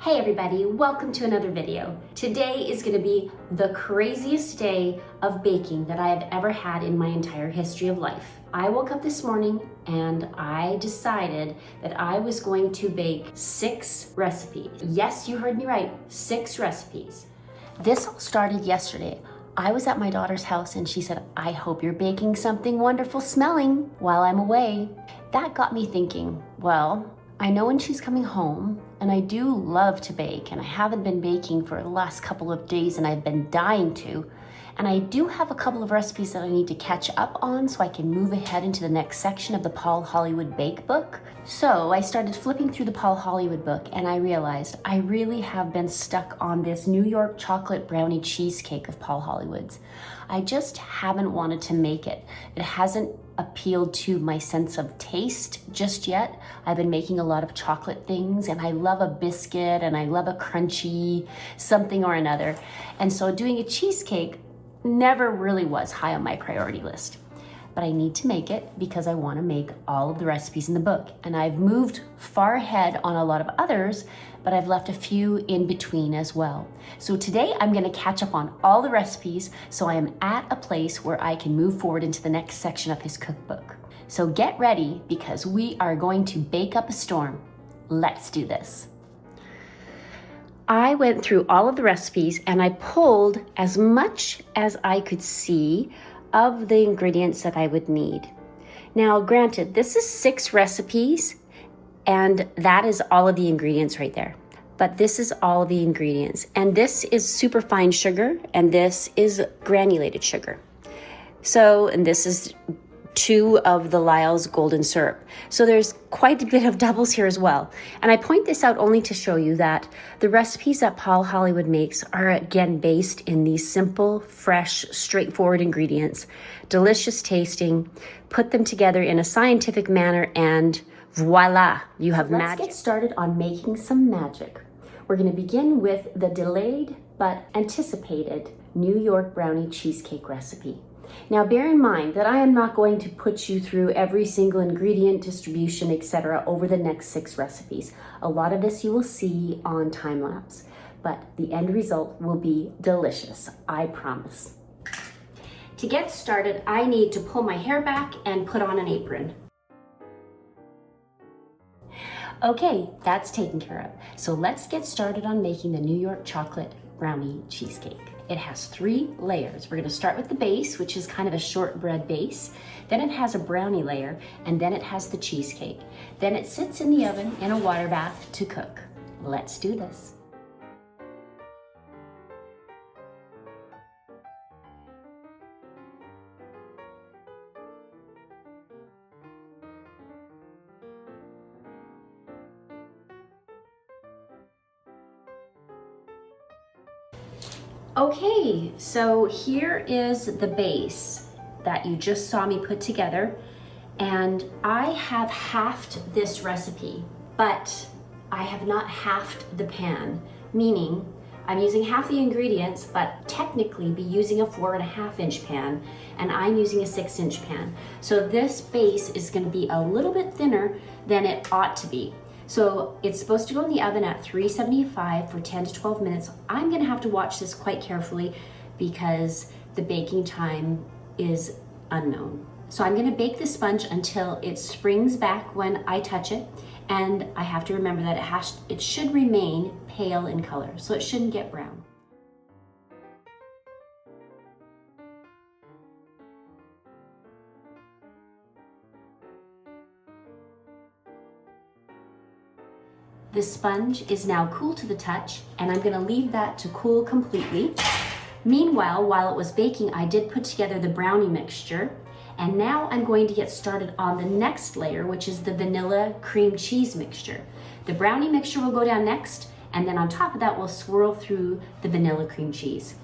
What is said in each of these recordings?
Hey everybody, welcome to another video. Today is going to be the craziest day of baking that I have ever had in my entire history of life. I woke up this morning and I decided that I was going to bake 6 recipes. Yes, you heard me right, 6 recipes. This all started yesterday. I was at my daughter's house and she said, I hope you're baking something wonderful smelling while I'm away. That got me thinking, well, I know when she's coming home, and I do love to bake, and I haven't been baking for the last couple of days and I've been dying to. And I do have a couple of recipes that I need to catch up on so I can move ahead into the next section of the Paul Hollywood Bake Book. So I started flipping through the Paul Hollywood book and I realized I really have been stuck on this New York chocolate brownie cheesecake of Paul Hollywood's. I just haven't wanted to make it. It hasn't appealed to my sense of taste just yet. I've been making a lot of chocolate things and I love a biscuit and I love a crunchy something or another. And so doing a cheesecake never really was high on my priority list. But I need to make it because I want to make all of the recipes in the book. And I've moved far ahead on a lot of others, but I've left a few in between as well. So today I'm going to catch up on all the recipes so I am at a place where I can move forward into the next section of his cookbook. So get ready because we are going to bake up a storm. Let's do this. I went through all of the recipes and I pulled as much as I could see of the ingredients that I would need. Now, granted, this is 6 recipes and that is all of the ingredients right there. But this is all of the ingredients. And this is super fine sugar and this is granulated sugar. So, and this is 2 of the Lyle's golden syrup. So there's quite a bit of doubles here as well. And I point this out only to show you that the recipes that Paul Hollywood makes are again based in these simple, fresh, straightforward ingredients, delicious tasting, put them together in a scientific manner and voila, you have magic. Let's get started on making some magic. We're going to begin with the delayed but anticipated New York brownie cheesecake recipe. Now bear in mind that I am not going to put you through every single ingredient, distribution, etc. over the next 6 recipes. A lot of this you will see on time lapse, but the end result will be delicious, I promise. To get started, I need to pull my hair back and put on an apron. Okay, that's taken care of. So let's get started on making the New York chocolate brownie cheesecake. It has 3 layers. We're going to start with the base, which is kind of a shortbread base. Then it has a brownie layer, and then it has the cheesecake. Then it sits in the oven in a water bath to cook. Let's do this. Okay, so here is the base that you just saw me put together, and I have halved this recipe, but I have not halved the pan, meaning I'm using half the ingredients, but technically be using a 4.5-inch pan, and I'm using a 6-inch pan. So this base is going to be a little bit thinner than it ought to be. So it's supposed to go in the oven at 375 for 10 to 12 minutes. I'm gonna have to watch this quite carefully because the baking time is unknown. So I'm gonna bake the sponge until it springs back when I touch it. And I have to remember that it should remain pale in color, so it shouldn't get brown. The sponge is now cool to the touch, and I'm gonna leave that to cool completely. Meanwhile, while it was baking, I did put together the brownie mixture, and now I'm going to get started on the next layer, which is the vanilla cream cheese mixture. The brownie mixture will go down next, and then on top of that, we'll swirl through the vanilla cream cheese.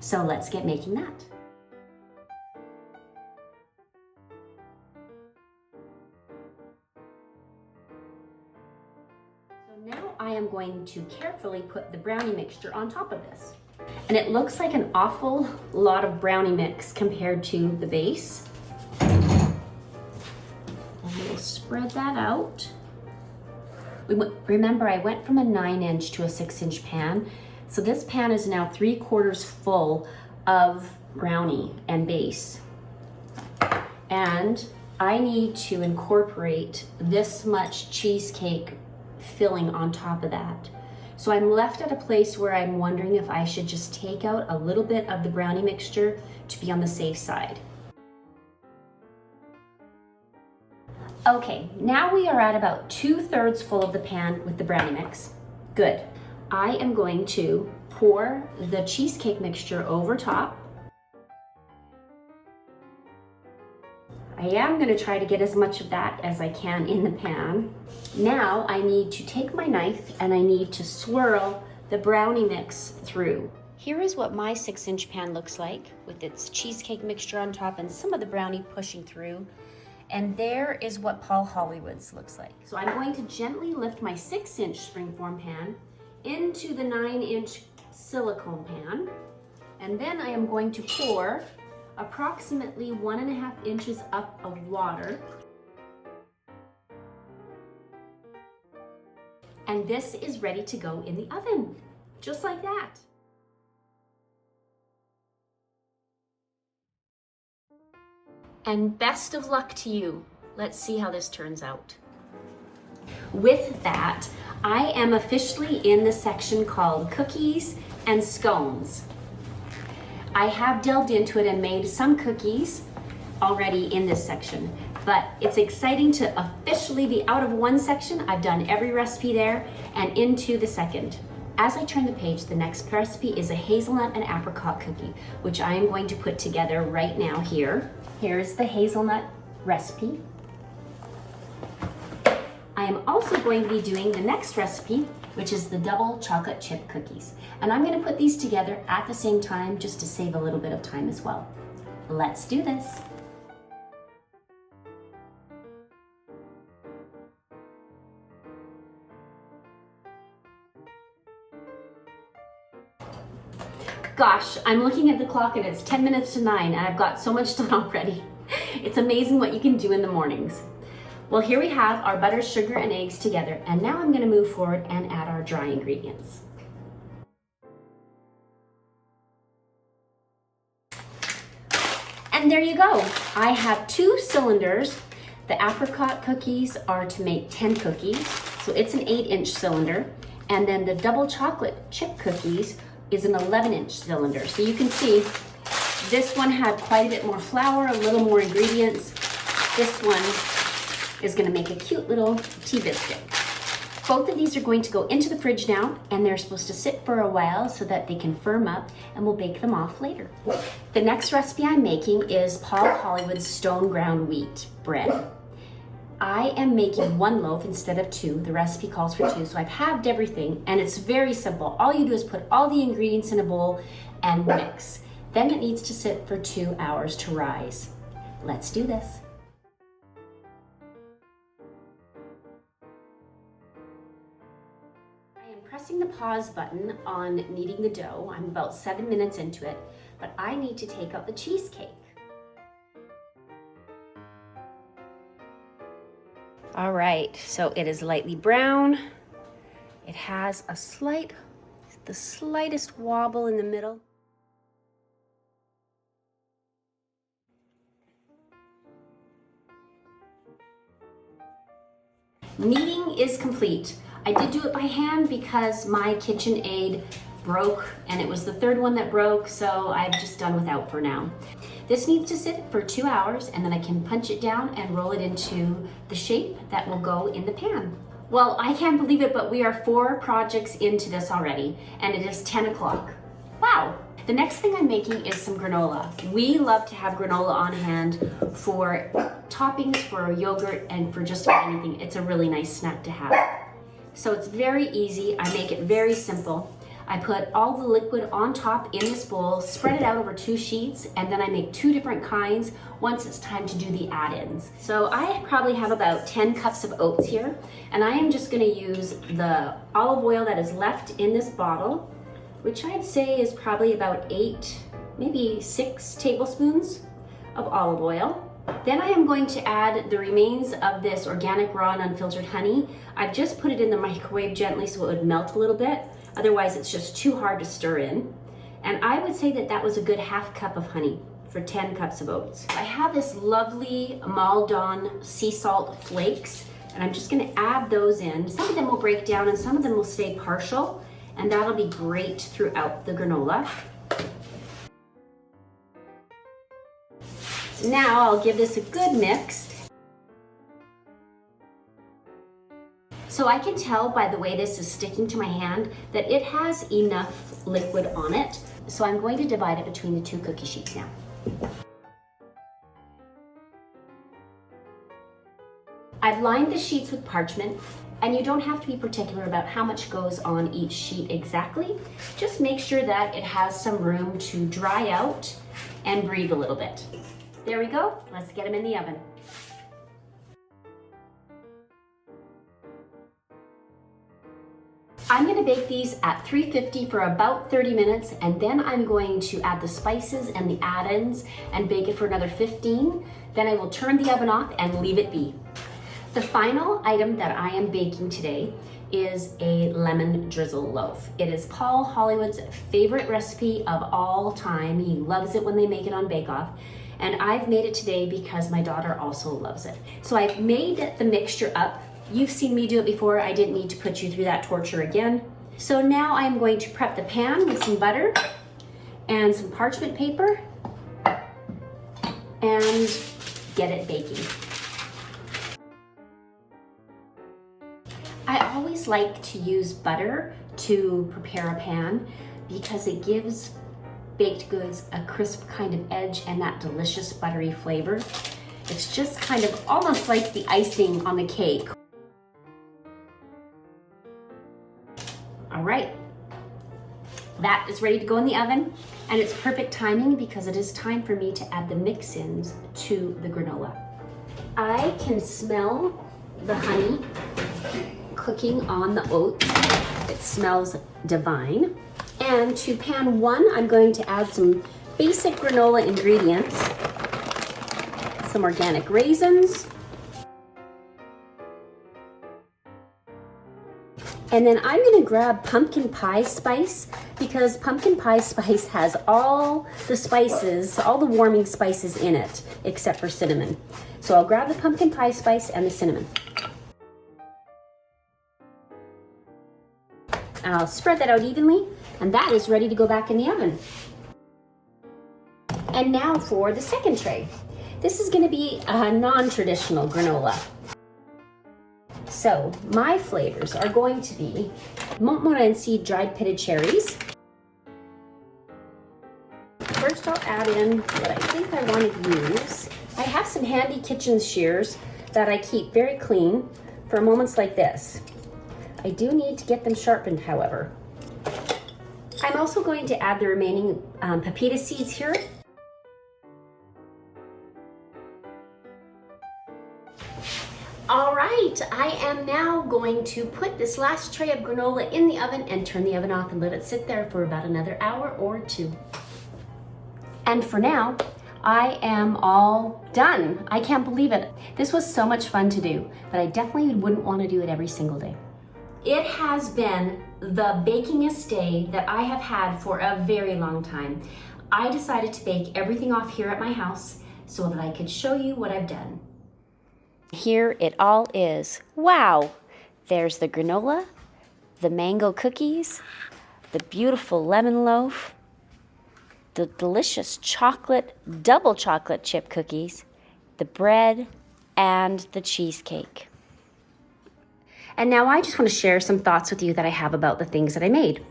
So let's get making that. Now I am going to carefully put the brownie mixture on top of this. And it looks like an awful lot of brownie mix compared to the base. And we'll spread that out. Remember, I went from a 9-inch to a 6-inch pan. So this pan is now 3/4 full of brownie and base. And I need to incorporate this much cheesecake filling on top of that. So I'm left at a place where I'm wondering if I should just take out a little bit of the brownie mixture to be on the safe side. Okay, now we are at about 2/3 full of the pan with the brownie mix. Good. I am going to pour the cheesecake mixture over top. I am going to try to get as much of that as I can in the pan. Now I need to take my knife and I need to swirl the brownie mix through. Here is what my 6-inch pan looks like with its cheesecake mixture on top and some of the brownie pushing through. And there is what Paul Hollywood's looks like. So I'm going to gently lift my 6-inch springform pan into the 9-inch silicone pan. And then I am going to pour approximately 1.5 inches up of water. And this is ready to go in the oven, just like that. And best of luck to you. Let's see how this turns out. With that, I am officially in the section called cookies and scones. I have delved into it and made some cookies already in this section, but it's exciting to officially be out of one section. I've done every recipe there and into the second. As I turn the page, the next recipe is a hazelnut and apricot cookie, which I am going to put together right now here. Here's the hazelnut recipe. I am also going to be doing the next recipe, which is the double chocolate chip cookies. And I'm going to put these together at the same time just to save a little bit of time as well. Let's do this. Gosh, I'm looking at the clock and it's 10 minutes to 9 and I've got so much done already. It's amazing what you can do in the mornings. Well, here we have our butter, sugar, and eggs together, and now I'm going to move forward and add our dry ingredients. And there you go. I have 2 cylinders. The apricot cookies are to make 10 cookies, so it's an 8-inch cylinder, and then the double chocolate chip cookies is an 11-inch cylinder. So you can see this one had quite a bit more flour, a little more ingredients. This one is going to make a cute little tea biscuit. Both of these are going to go into the fridge now, and they're supposed to sit for a while so that they can firm up, and we'll bake them off later. The next recipe I'm making is Paul Hollywood's stone ground wheat bread. I am making 1 loaf instead of 2. The recipe calls for 2, so I've halved everything, and it's very simple. All you do is put all the ingredients in a bowl and mix. Then it needs to sit for 2 hours to rise. Let's do this. Pressing the pause button on kneading the dough. I'm about 7 minutes into it, but I need to take out the cheesecake. All right, so it is lightly brown. It has the slightest wobble in the middle. Kneading is complete. I did do it by hand because my KitchenAid broke and it was the 3rd one that broke, so I've just done without for now. This needs to sit for 2 hours and then I can punch it down and roll it into the shape that will go in the pan. Well, I can't believe it, but we are 4 projects into this already and it is 10 o'clock. Wow! The next thing I'm making is some granola. We love to have granola on hand for toppings, for yogurt, and for just about anything. It's a really nice snack to have. So it's very easy. I make it very simple. I put all the liquid on top in this bowl, spread it out over 2 sheets, and then I make 2 different kinds once it's time to do the add-ins. So I probably have about 10 cups of oats here, and I am just gonna use the olive oil that is left in this bottle, which I'd say is probably about 8, maybe 6 tablespoons of olive oil. Then I am going to add the remains of this organic raw and unfiltered honey. I've just put it in the microwave gently so it would melt a little bit. Otherwise it's just too hard to stir in. And I would say that that was a good ½ cup of honey for 10 cups of oats. I have this lovely Maldon sea salt flakes, and I'm just gonna add those in. Some of them will break down and some of them will stay partial, and that'll be great throughout the granola. So now I'll give this a good mix. So I can tell by the way this is sticking to my hand that it has enough liquid on it. So I'm going to divide it between the 2 cookie sheets now. I've lined the sheets with parchment, and you don't have to be particular about how much goes on each sheet exactly. Just make sure that it has some room to dry out and breathe a little bit. There we go, let's get them in the oven. I'm gonna bake these at 350 for about 30 minutes, and then I'm going to add the spices and the add-ins and bake it for another 15. Then I will turn the oven off and leave it be. The final item that I am baking today is a lemon drizzle loaf. It is Paul Hollywood's favorite recipe of all time. He loves it when they make it on Bake Off. And I've made it today because my daughter also loves it. So I've made the mixture up. You've seen me do it before. I didn't need to put you through that torture again. So now I'm going to prep the pan with some butter and some parchment paper and get it baking. I always like to use butter to prepare a pan because it gives baked goods a crisp kind of edge and that delicious buttery flavor. It's just kind of almost like the icing on the cake. All right, that is ready to go in the oven, and it's perfect timing because it is time for me to add the mix-ins to the granola. I can smell the honey cooking on the oats. It smells divine. And to pan 1, I'm going to add some basic granola ingredients, some organic raisins, and then I'm gonna grab pumpkin pie spice because pumpkin pie spice has all the spices, all the warming spices in it, except for cinnamon. So I'll grab the pumpkin pie spice and the cinnamon. I'll spread that out evenly, and that is ready to go back in the oven. And now for the second tray. This is gonna be a non-traditional granola. So my flavors are going to be Montmorency dried pitted cherries. First I'll add in what I think I want to use. I have some handy kitchen shears that I keep very clean for moments like this. I do need to get them sharpened, however. I'm also going to add the remaining pepita seeds here. All right, I am now going to put this last tray of granola in the oven and turn the oven off and let it sit there for about another hour or 2. And for now, I am all done. I can't believe it. This was so much fun to do, but I definitely wouldn't want to do it every single day. It has been the bakingest day that I have had for a very long time. I decided to bake everything off here at my house so that I could show you what I've done. Here it all is. Wow! There's the granola, the mango cookies, the beautiful lemon loaf, the delicious double chocolate chip cookies, the bread, and the cheesecake. And now I just want to share some thoughts with you that I have about the things that I made.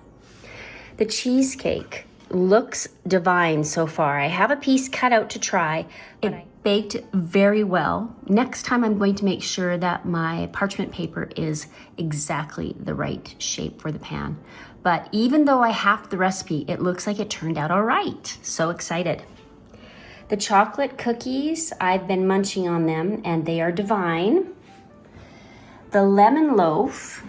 The cheesecake looks divine so far. I have a piece cut out to try. It baked very well. Next time I'm going to make sure that my parchment paper is exactly the right shape for the pan. But even though I halved the recipe, it looks like it turned out all right. So excited. The chocolate cookies, I've been munching on them and they are divine. The lemon loaf,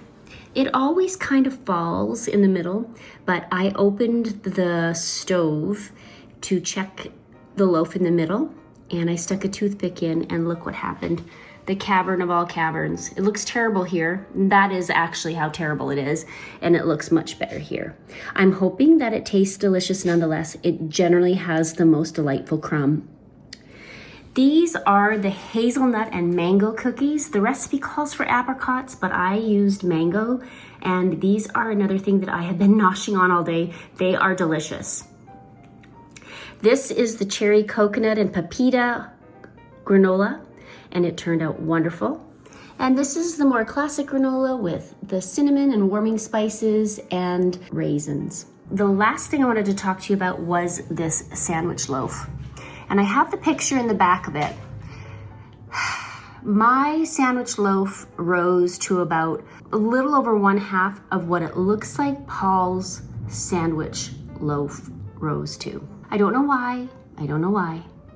it always kind of falls in the middle, but I opened the stove to check the loaf in the middle and I stuck a toothpick in, and look what happened. The cavern of all caverns. It looks terrible here. That is actually how terrible it is, and it looks much better here. I'm hoping that it tastes delicious nonetheless. It generally has the most delightful crumb. These are the hazelnut and mango cookies. The recipe calls for apricots, but I used mango, and these are another thing that I have been noshing on all day. They are delicious. This is the cherry coconut and pepita granola, and it turned out wonderful. And this is the more classic granola with the cinnamon and warming spices and raisins. The last thing I wanted to talk to you about was this sandwich loaf. And I have the picture in the back of it. My sandwich loaf rose to about a little over 1/2 of what it looks like Paul's sandwich loaf rose to. I don't know why,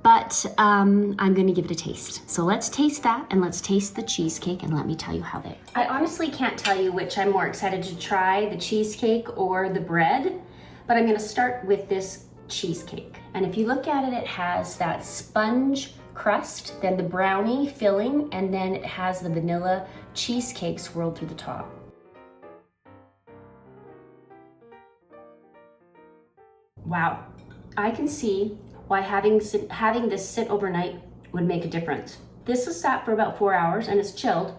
but I'm gonna give it a taste. So let's taste that, and let's taste the cheesecake, and let me tell you how they. I honestly can't tell you which I'm more excited to try, the cheesecake or the bread, but I'm gonna start with this cheesecake. And if you look at it, it has that sponge crust, then the brownie filling, and then it has the vanilla cheesecake swirled through the top. Wow, I can see why having this sit overnight would make a difference. This is sat for about 4 hours and it's chilled,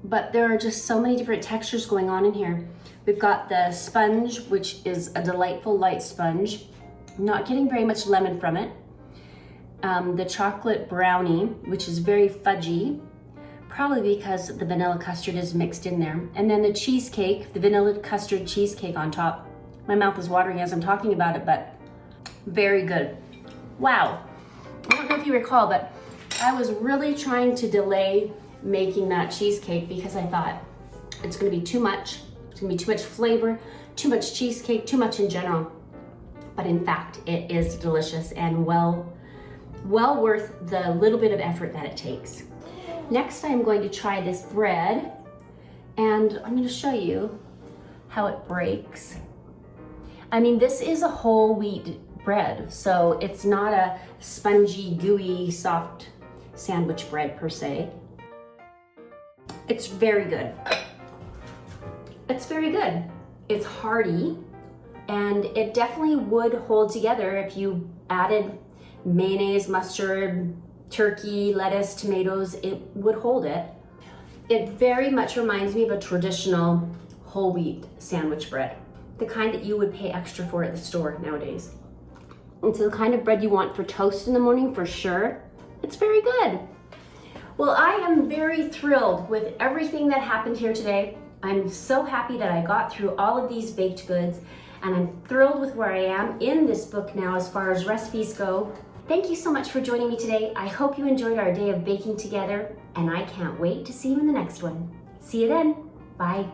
but there are just so many different textures going on in here. We've got the sponge, which is a delightful light sponge. Not getting very much lemon from it. The chocolate brownie, which is very fudgy, probably because the vanilla custard is mixed in there. And then the cheesecake, the vanilla custard cheesecake on top. My mouth is watering as I'm talking about it, but very good. Wow. I don't know if you recall, but I was really trying to delay making that cheesecake because I thought it's gonna be too much. It's gonna be too much flavor, too much cheesecake, too much in general. But in fact, it is delicious and well worth the little bit of effort that it takes. Next, I'm going to try this bread, and I'm going to show you how it breaks. I mean, this is a whole wheat bread, so it's not a spongy, gooey, soft sandwich bread per se. It's very good. It's very good. It's hearty. And it definitely would hold together if you added mayonnaise, mustard, turkey, lettuce, tomatoes, it would hold it. It very much reminds me of a traditional whole wheat sandwich bread, the kind that you would pay extra for at the store nowadays. It's the kind of bread you want for toast in the morning for sure. It's very good. Well, I am very thrilled with everything that happened here today. I'm so happy that I got through all of these baked goods, and I'm thrilled with where I am in this book now as far as recipes go. Thank you so much for joining me today. I hope you enjoyed our day of baking together, and I can't wait to see you in the next one. See you then. Bye.